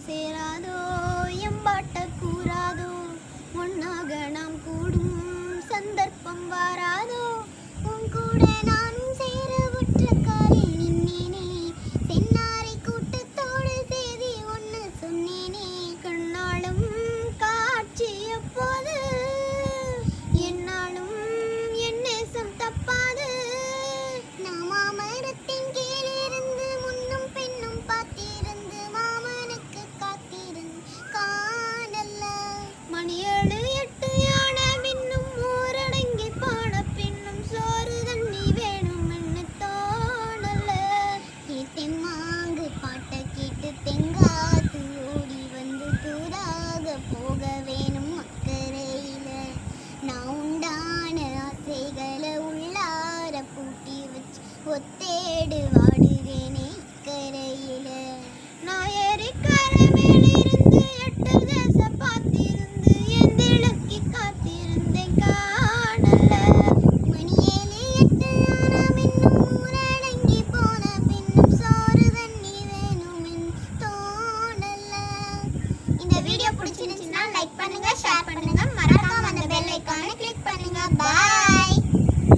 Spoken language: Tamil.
சேராதோ எம்பாட்ட கூறாதோ ஒன்னாக நாம் கூடும் சந்தர்ப்பம் வாராதோ உன் கூட நானும் சேர உற்ற காலில் நின்னேனே தென்னாரை கூட்டத்தோடு செய்தி ஒன்று சொன்னேனே கண்ணாலும் காட்சி எப்போது என்னாலும் என் நேசம் தப்பாது மாமரத்தின் கீழிருந்து முன்னும் பெண்ணும் பார்த்திருந்து மாமனுக்கு காத்திருந்து காணல்ல மணி 7 8 யான பின்னும் ஊரடங்கி பாட பின்னும் சோறு தண்ணி வேணும் என்ன தோணல தெம்மாங்கு பாட்டை கேட்டு தெங்காத்து ஓடி வந்து தூராக போக வேணும் அக்கறையில நான் உண்டான ஆசைகளை உள்ளார பூட்டி வச்சு ஒத்தேடு வாடுவேனே கரையில நான் ஏறிக்கரை மேலிருந்து 8 தேசம் பார்த்திருந்து என் திளக்கி காத்திருந்தேன் காணல மணி 7 8 ஆனா இன்னும் ஊரடங்கி போன பின்னும் சோறு தண்ணி வேணும் தோணல. இந்த வீடியோ பிடிச்சிருந்துச்சுன்னா லைக் பண்ணுங்க, ஷேர் பண்ணுங்க.